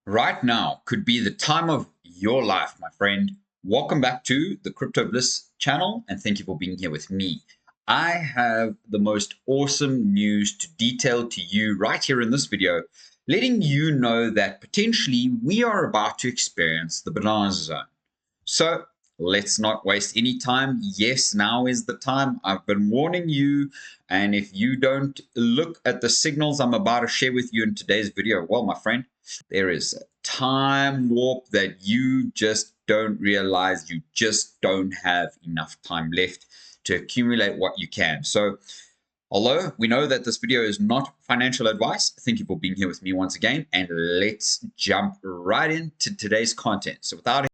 Right now could be the time of your life, my friend. Welcome back to the Crypto Bliss channel, and thank you for being here with me. I have the most awesome news to detail to you right here in this video, letting you know that potentially we are about to experience the bonanza zone. So let's not waste any time. Yes, now is the time. I've been warning you. And if you don't look at the signals I'm about to share with you in today's video, well, my friend, there is a time warp that you just don't realize. You just don't have enough time left to accumulate what you can. So although we know that this video is not financial advice, thank you for being here with me once again. And let's jump right into today's content. So without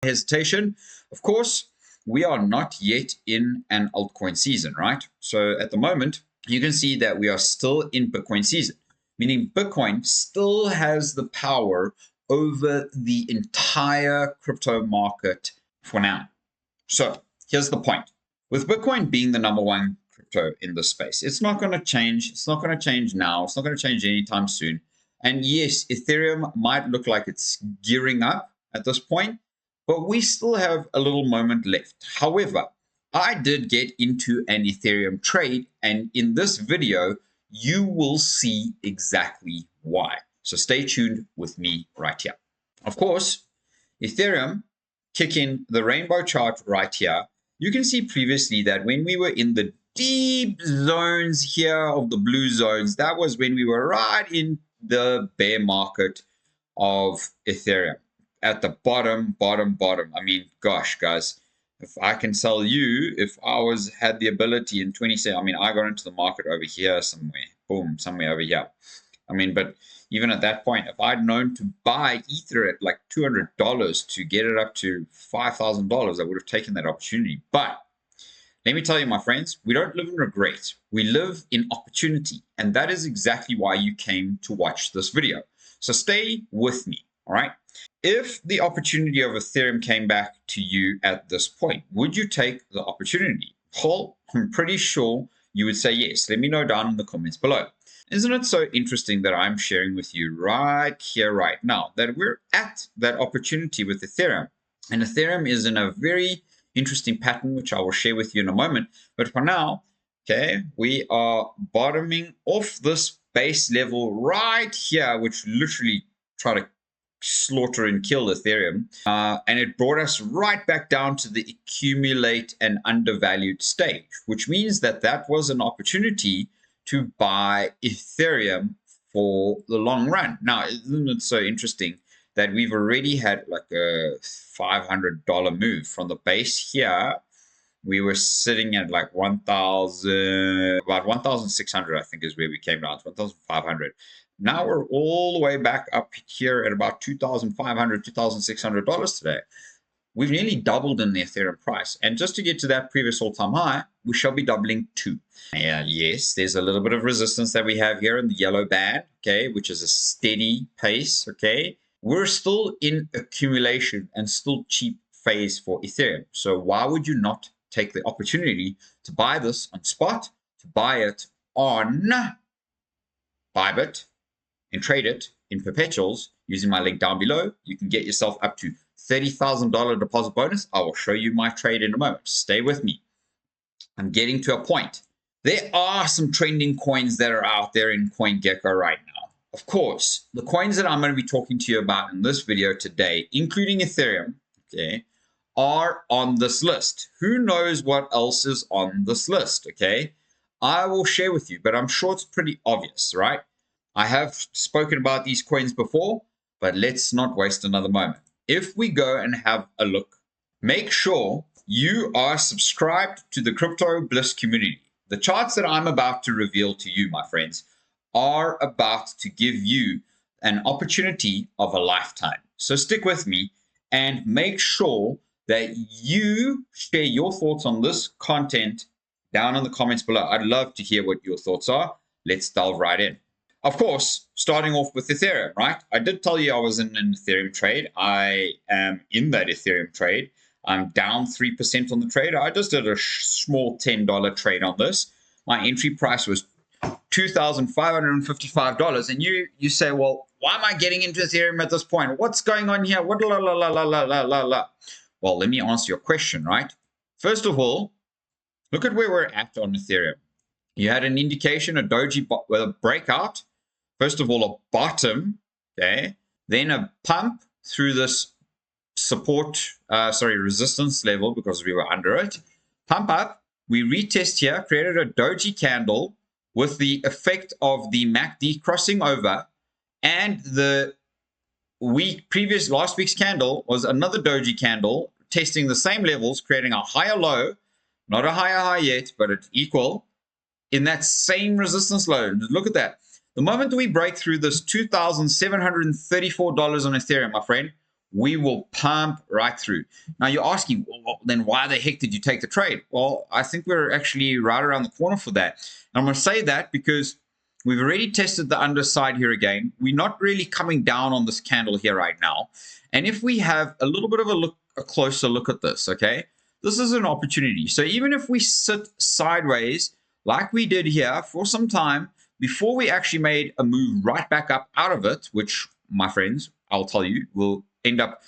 hesitation, of course, we are not yet in an altcoin season, right? So at the moment, you can see that we are still in Bitcoin season, meaning Bitcoin still has the power over the entire crypto market for now. So here's the point. With Bitcoin being the number one crypto in this space, it's not going to change. It's not going to change now. It's not going to change anytime soon. And yes, Ethereum might look like it's gearing up at this point, but we still have a little moment left. However, I did get into an Ethereum trade, and in this video, you will see exactly why. So stay tuned with me right here. Of course, Ethereum, kicking the rainbow chart right here, you can see previously that when we were in the deep zones here of the blue zones, that was when we were right in the bear market of Ethereum at the bottom. I mean, gosh, guys, if I can tell you, if I had the ability in 2017, I mean, I got into the market over here somewhere, boom, somewhere over here. I mean, but even at that point, if I'd known to buy Ether at like $200 to get it up to $5,000, I would have taken that opportunity. But let me tell you, my friends, we don't live in regret. We live in opportunity. And that is exactly why you came to watch this video. So stay with me, all right? If the opportunity of Ethereum came back to you at this point, would you take the opportunity? Well, I'm pretty sure you would say yes. Let me know down in the comments below. Isn't it so interesting that I'm sharing with you right here, right now, that we're at that opportunity with Ethereum? And Ethereum is in a very interesting pattern, which I will share with you in a moment. But for now, okay, we are bottoming off this base level right here, which literally try to slaughter and kill Ethereum. And it brought us right back down to the accumulate and undervalued stage, which means that that was an opportunity to buy Ethereum for the long run. Now, isn't it so interesting that we've already had like a $500 move from the base here? We were sitting at like 1,000, about 1,600, I think is where we came down to 1,500. Now we're all the way back up here at about $2,500, $2,600 today. We've nearly doubled in the Ethereum price. And just to get to that previous all-time high, we shall be doubling too. Yes, there's a little bit of resistance that we have here in the yellow band, okay, which is a steady pace, okay. We're still in accumulation and still cheap phase for Ethereum. So why would you not take the opportunity to buy this on spot, to buy it on Bybit, and trade it in perpetuals using my link down below? You can get yourself up to $30,000 deposit bonus. I will show you my trade in a moment. Stay with me. I'm getting to a point. There are some trending coins that are out there in CoinGecko right now. Of course, the coins that I'm going to be talking to you about in this video today, including Ethereum, okay, are on this list. Who knows what else is on this list, okay? I will share with you, but I'm sure it's pretty obvious, right? I have spoken about these coins before, but let's not waste another moment. If we go and have a look, make sure you are subscribed to the Crypto Bliss community. The charts that I'm about to reveal to you, my friends, are about to give you an opportunity of a lifetime. So stick with me and make sure that you share your thoughts on this content down in the comments below. I'd love to hear what your thoughts are. Let's delve right in. Of course, starting off with Ethereum, right? I did tell you I was in an Ethereum trade. I am in that Ethereum trade. I'm down 3% on the trade. I just did a small $10 trade on this. my entry price was $2,555. And you say, well, why am I getting into Ethereum at this point? What's going on here? What la la la la la la la la. Well, let me answer your question, right? First of all, look at where we're at on Ethereum. You had an indication, a doji with a breakout. First of all, a bottom, okay, then a pump through this resistance level because we were under it. Pump up, we retest here, created a doji candle with the effect of the MACD crossing over, and the last week's candle was another doji candle testing the same levels, creating a higher low, not a higher high yet, but it's equal in that same resistance low. Look at that. The moment we break through this $2,734 on Ethereum, my friend, we will pump right through. Now you're asking, well, then why the heck did you take the trade? Well, I think we're actually right around the corner for that. And I'm going to say that because we've already tested the underside here again. We're not really coming down on this candle here right now. And if we have a little bit of a closer look at this, okay, this is an opportunity. So even if we sit sideways like we did here for some time before we actually made a move right back up out of it, which, my friends, I'll tell you, will end up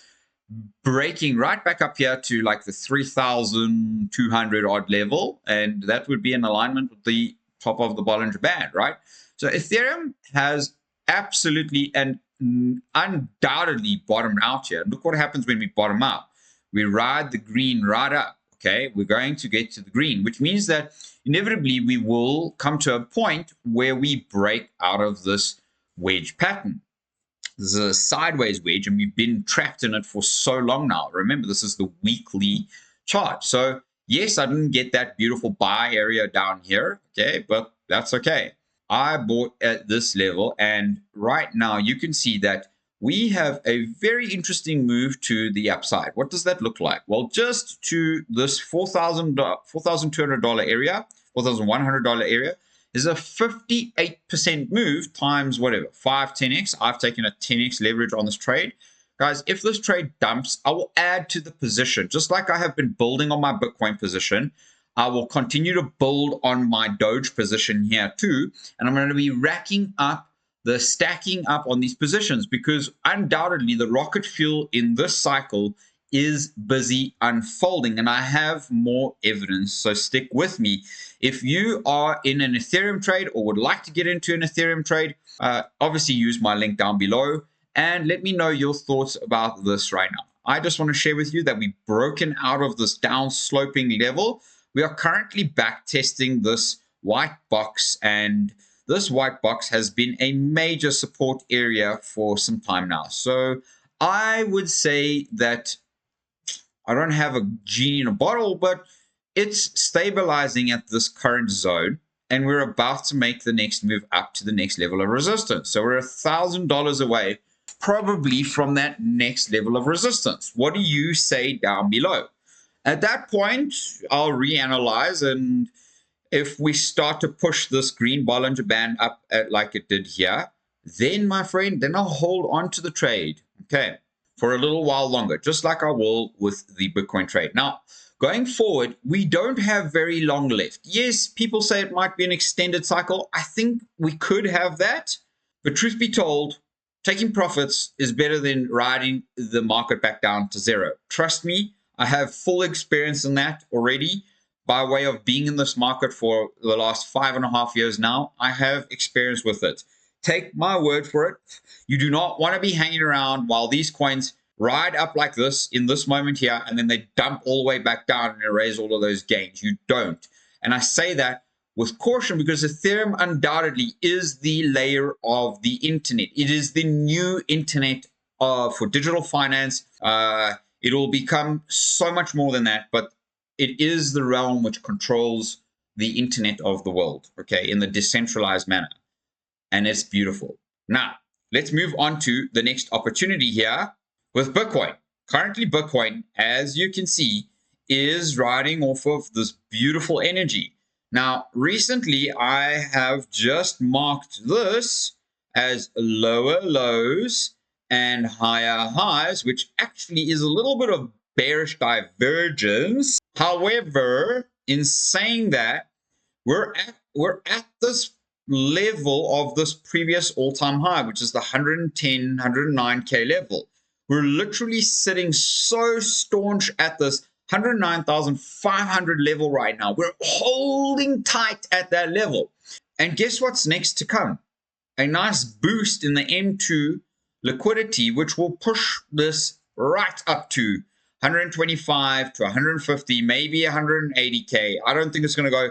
breaking right back up here to like the 3,200 odd level, and that would be in alignment with the top of the Bollinger Band, right? So Ethereum has absolutely and undoubtedly bottomed out here. Look what happens when we bottom out. We ride the green right up, okay? We're going to get to the green, which means that inevitably we will come to a point where we break out of this wedge pattern. This is a sideways wedge, and we've been trapped in it for so long now. Remember, this is the weekly chart. So yes, I didn't get that beautiful buy area down here, okay, but that's okay. I bought at this level, and right now you can see that we have a very interesting move to the upside. What does that look like? Well, just to this $4,200 area, $4,100 area, is a 58% move times whatever, 5, 10x. I've taken a 10x leverage on this trade. Guys, if this trade dumps, I will add to the position. Just like I have been building on my Bitcoin position, I will continue to build on my Doge position here too. And I'm going to be racking up the stacking up on these positions because undoubtedly the rocket fuel in this cycle is busy unfolding, and I have more evidence, so stick with me. If you are in an Ethereum trade or would like to get into an Ethereum trade, obviously use my link down below and let me know your thoughts about this right now. I just want to share with you that we've broken out of this down sloping level. We are currently back testing this white box, and this white box has been a major support area for some time now. So I would say that I don't have a genie in a bottle, but it's stabilizing at this current zone, and we're about to make the next move up to the next level of resistance. So we're $1,000 away probably from that next level of resistance. What do you say down below? At that point, I'll reanalyze, and if we start to push this green Bollinger Band up like it did here, then, my friend, then I'll hold on to the trade, okay, for a little while longer, just like I will with the Bitcoin trade. Now, going forward, we don't have very long left. Yes, people say it might be an extended cycle. I think we could have that, but truth be told, taking profits is better than riding the market back down to zero. Trust me, I have full experience in that already. By way of being in this market for the last 5.5 years now, I have experience with it. Take my word for it. You do not want to be hanging around while these coins ride up like this in this moment here, and then they dump all the way back down and erase all of those gains. You don't. And I say that with caution because Ethereum undoubtedly is the layer of the internet. It is the new internet for digital finance. It will become so much more than that, but it is the realm which controls the internet of the world, okay, in the decentralized manner. And it's beautiful. Now, let's move on to the next opportunity here with Bitcoin. Currently, Bitcoin, as you can see, is riding off of this beautiful energy. Now, recently, I have just marked this as lower lows and higher highs, which actually is a little bit of bearish divergence. However, in saying that, we're at we're at this level of this previous all-time high, which is the 110, 109K level. We're literally sitting so staunch at this 109,500 level right now. We're holding tight at that level. And guess what's next to come? A nice boost in the M2 liquidity, which will push this right up to 125 to 150, maybe 180K. I don't think it's going to go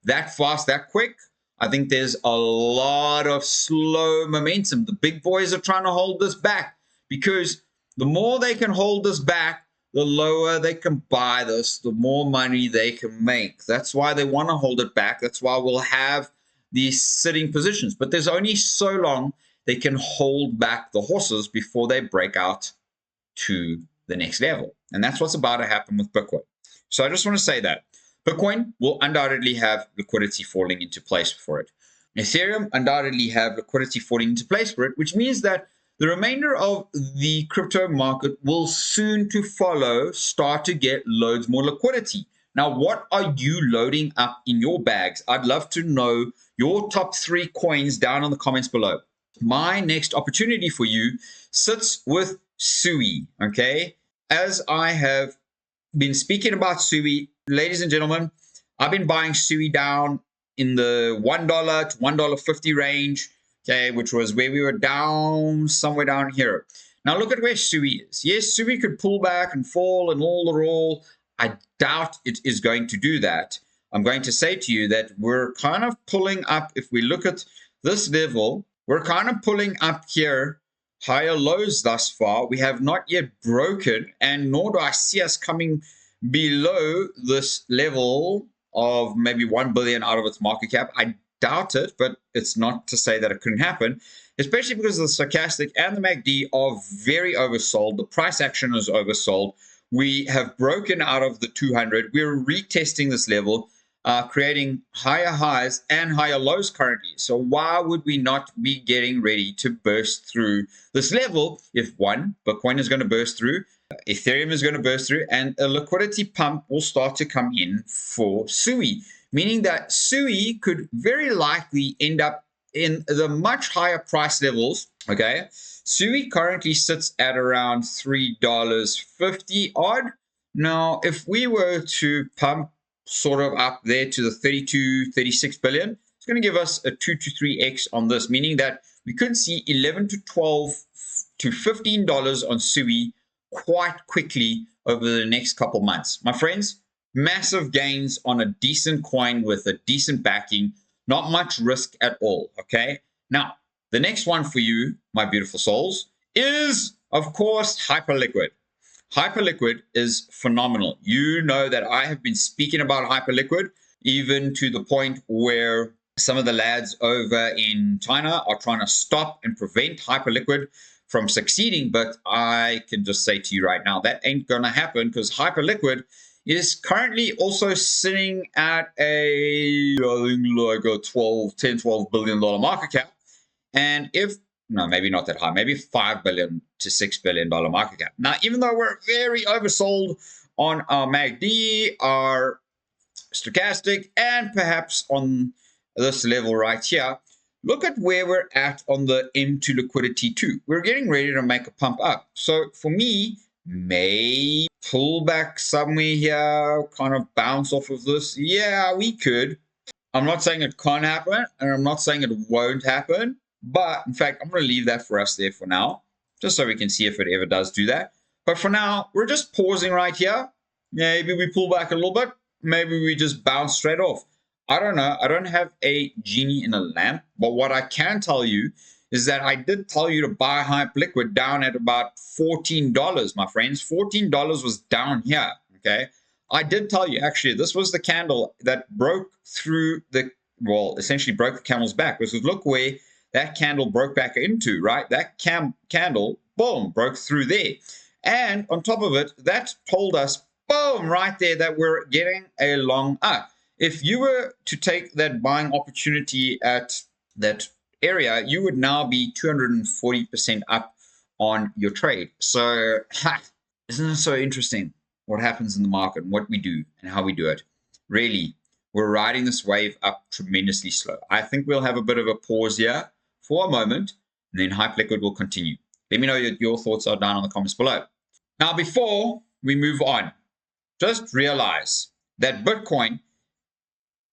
that fast, that quick. I think there's a lot of slow momentum. The big boys are trying to hold this back because the more they can hold this back, the lower they can buy this, the more money they can make. That's why they want to hold it back. That's why we'll have these sitting positions. But there's only so long they can hold back the horses before they break out to the next level. And that's what's about to happen with Bitcoin. So I just want to say that Bitcoin will undoubtedly have liquidity falling into place for it. Ethereum undoubtedly have liquidity falling into place for it, which means that the remainder of the crypto market will soon to follow start to get loads more liquidity. Now, what are you loading up in your bags? I'd love to know your top 3 coins down in the comments below. My next opportunity for you sits with Sui, okay? As I have been speaking about Sui, ladies and gentlemen, I've been buying Sui down in the $1 to $1.50 range, okay, which was where we were down, somewhere down here. Now look at where Sui is. Yes, Sui could pull back and fall and all the roll. I doubt it is going to do that. I'm going to say to you that we're kind of pulling up. If we look at this level, we're kind of pulling up here, higher lows thus far. We have not yet broken, and nor do I see us coming below this level of maybe 1 billion out of its market cap. I doubt it, but it's not to say that it couldn't happen, especially because the stochastic and the MACD are very oversold. The price action is oversold. We have broken out of the 200. We're retesting this level, creating higher highs and higher lows currently. So why would we not be getting ready to burst through this level if, one, Bitcoin is going to burst through, Ethereum is going to burst through, and a liquidity pump will start to come in for Sui, meaning that Sui could very likely end up in the much higher price levels, okay? Sui currently sits at around $3.50 odd. Now, if we were to pump sort of up there to the 32, 36 billion, it's going to give us a 2 to 3x on this, meaning that we could see 11 to 12 to $15 on Sui quite quickly over the next couple months. My friends, massive gains on a decent coin with a decent backing, not much risk at all, okay? Now, the next one for you, my beautiful souls, is, of course, Hyperliquid. Hyperliquid is phenomenal. You know that I have been speaking about Hyperliquid, even to the point where some of the lads over in China are trying to stop and prevent Hyperliquid from succeeding. But I can just say to you right now, that ain't going to happen, because Hyperliquid is currently also sitting at I think like a $12 billion market cap. And if, no, maybe not that high, maybe $5 billion to $6 billion market cap. Now, even though we're very oversold on our MACD, our stochastic, and perhaps on this level right here, look at where we're at on the M2 liquidity too. We're getting ready to make a pump up. So for me, may pull back somewhere here, kind of bounce off of this. Yeah, we could. I'm not saying it can't happen, and I'm not saying it won't happen. But in fact, I'm going to leave that for us there for now, just so we can see if it ever does do that. But for now, we're just pausing right here. Maybe we pull back a little bit. Maybe we just bounce straight off. I don't know. I don't have a genie in a lamp. But what I can tell you is that I did tell you to buy Hyperliquid down at about $14, my friends. $14 was down here, okay? I did tell you, actually, this was the candle that broke through the, well, essentially broke the camel's back. Because look where that candle broke back into, right? That candle, boom, broke through there. And on top of it, that told us, boom, right there, that we're getting a long up. If you were to take that buying opportunity at that area, you would now be 240% up on your trade. So, isn't it so interesting what happens in the market and what we do and how we do it? Really, we're riding this wave up tremendously slow. I think we'll have a bit of a pause here for a moment, and then Hype Liquid will continue. Let me know what your thoughts are down in the comments below. Now, before we move on, just realize that Bitcoin,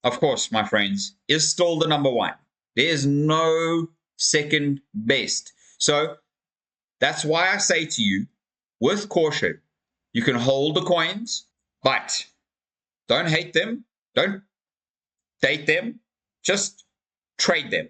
of course, my friends, is still the number one. There is no second best. So that's why I say to you, with caution, you can hold the coins, but don't hate them, don't date them, just trade them.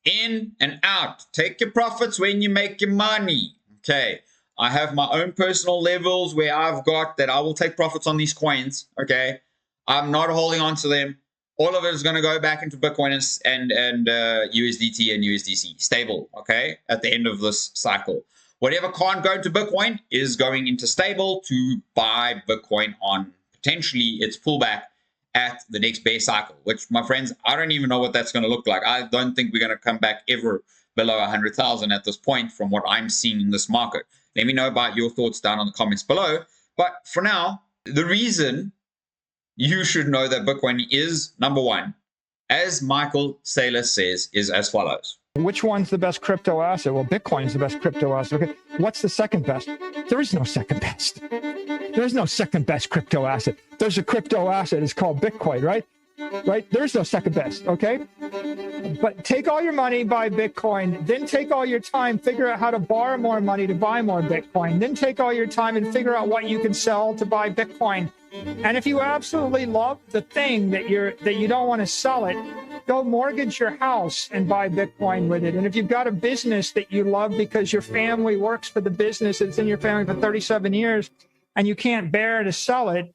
In and out. Take your profits when you make your money. Okay. I have my own personal levels where I've got that I will take profits on these coins. Okay. I'm not holding on to them. All of it is going to go back into Bitcoin and USDT and USDC. Stable. Okay. At the end of this cycle. Whatever can't go into Bitcoin is going into stable to buy Bitcoin on potentially its pullback at the next bear cycle, which, my friends, I don't even know what that's going to look like. I don't think we're going to come back ever below 100,000 at this point from what I'm seeing in this market. Let me know about your thoughts down in the comments below. But for now, the reason you should know that Bitcoin is number one, as Michael Saylor says, is as follows. Which one's the best crypto asset? Well, Bitcoin is the best crypto asset. Okay, what's the second best? There is no second best. There's no second best crypto asset. There's a crypto asset. It's called Bitcoin, right? Right? There's no second best, okay? But take all your money, buy Bitcoin. Then take all your time, figure out how to borrow more money to buy more Bitcoin. Then take all your time and figure out what you can sell to buy Bitcoin. And if you absolutely love the thing that you don't want to sell it, go mortgage your house and buy Bitcoin with it. And if you've got a business that you love because your family works for the business, it's in your family for 37 years, and you can't bear to sell it,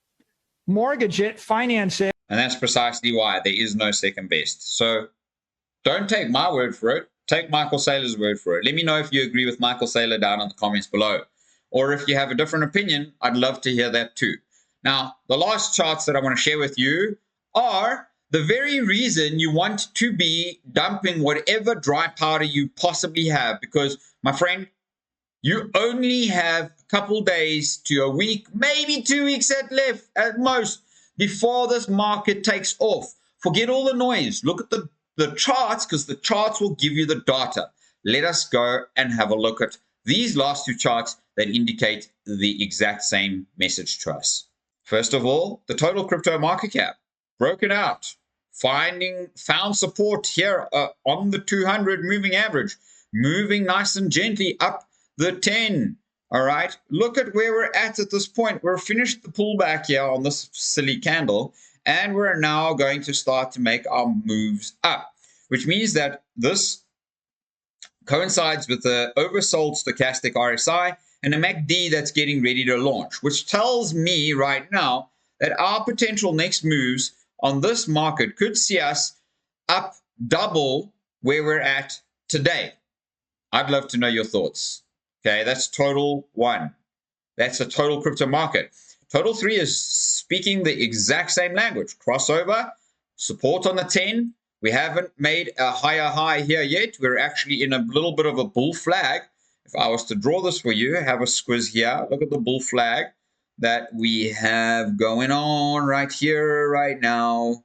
mortgage it, finance it. And that's precisely why there is no second best. So don't take my word for it. Take Michael Saylor's word for it. Let me know if you agree with Michael Saylor down in the comments below. Or if you have a different opinion, I'd love to hear that too. Now, the last charts that I want to share with you are the very reason you want to be dumping whatever dry powder you possibly have. Because, my friend, you only have a couple days to a week, maybe 2 weeks at most, before this market takes off. Forget all the noise. Look at the charts, because the charts will give you the data. Let us go and have a look at these last two charts that indicate the exact same message to us. First of all, the total crypto market cap, broken out, found support here on the 200 moving average, moving nice and gently up the 10. All right, look at where we're at this point. We're finished the pullback here on this silly candle, and we're now going to start to make our moves up, which means that this coincides with the oversold stochastic RSI and a MACD that's getting ready to launch, which tells me right now that our potential next moves on this market could see us up double where we're at today. I'd love to know your thoughts. Okay, that's total one. That's a total crypto market. Total 3 is speaking the exact same language. Crossover, support on the 10. We haven't made a higher high here yet. We're actually in a little bit of a bull flag. If I was to draw this for you, have a squiz here. Look at the bull flag that we have going on right here, right now.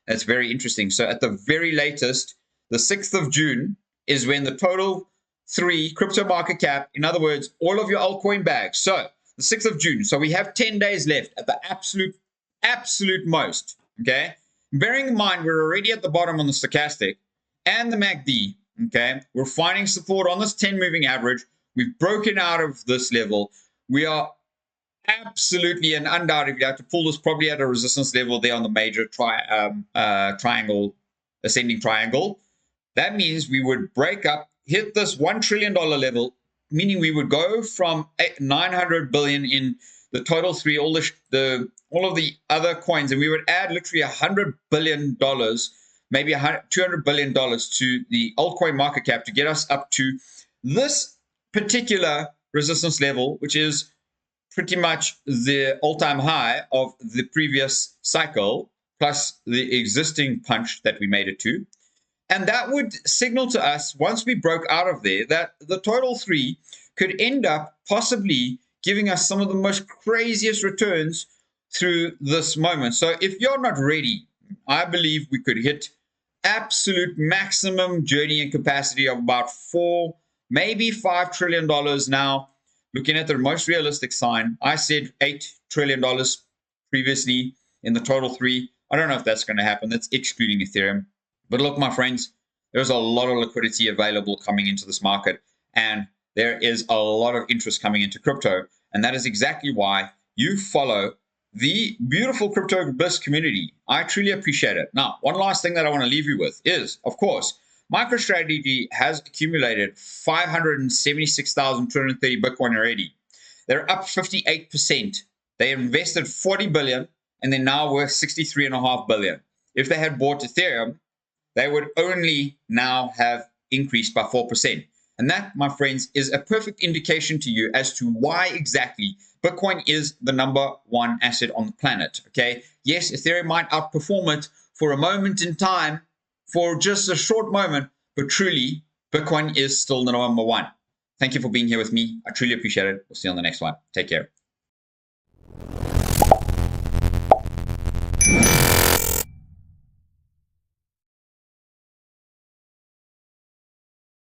That's very interesting. So at the very latest, the 6th of June is when the total 3 crypto market cap, in other words, all of your altcoin bags. So the 6th of June. So we have 10 days left at the absolute most. Okay. Bearing in mind, we're already at the bottom on the stochastic and the MACD. Okay. We're finding support on this 10 moving average. We've broken out of this level. We are absolutely and undoubtedly have to pull this probably at a resistance level there on the major triangle, ascending triangle. That means we would break up, hit this $1 trillion level, meaning we would go from 900 billion in the total 3, all of the other coins, and we would add literally $100 billion, maybe $200 billion to the altcoin market cap to get us up to this particular resistance level, which is pretty much the all-time high of the previous cycle, plus the existing punch that we made it to. And that would signal to us, once we broke out of there, that the total 3 could end up possibly giving us some of the most craziest returns through this moment. So if you're not ready, I believe we could hit absolute maximum journeying capacity of about $4, maybe $5 trillion now. Looking at the most realistic sign, I said $8 trillion previously in the total three. I don't know if that's going to happen. That's excluding Ethereum. But look, my friends, there's a lot of liquidity available coming into this market, and there is a lot of interest coming into crypto. And that is exactly why you follow the beautiful Crypto Bliss community. I truly appreciate it. Now, one last thing that I want to leave you with is, of course, MicroStrategy has accumulated 576,230 Bitcoin already. They're up 58%. They invested 40 billion and they're now worth 63.5 billion. If they had bought Ethereum, they would only now have increased by 4%. And that, my friends, is a perfect indication to you as to why exactly Bitcoin is the #1 asset on the planet. Okay. Yes, Ethereum might outperform it for a moment in time, for just a short moment, but truly, Bitcoin is still the #1. Thank you for being here with me. I truly appreciate it. We'll see you on the next one. Take care.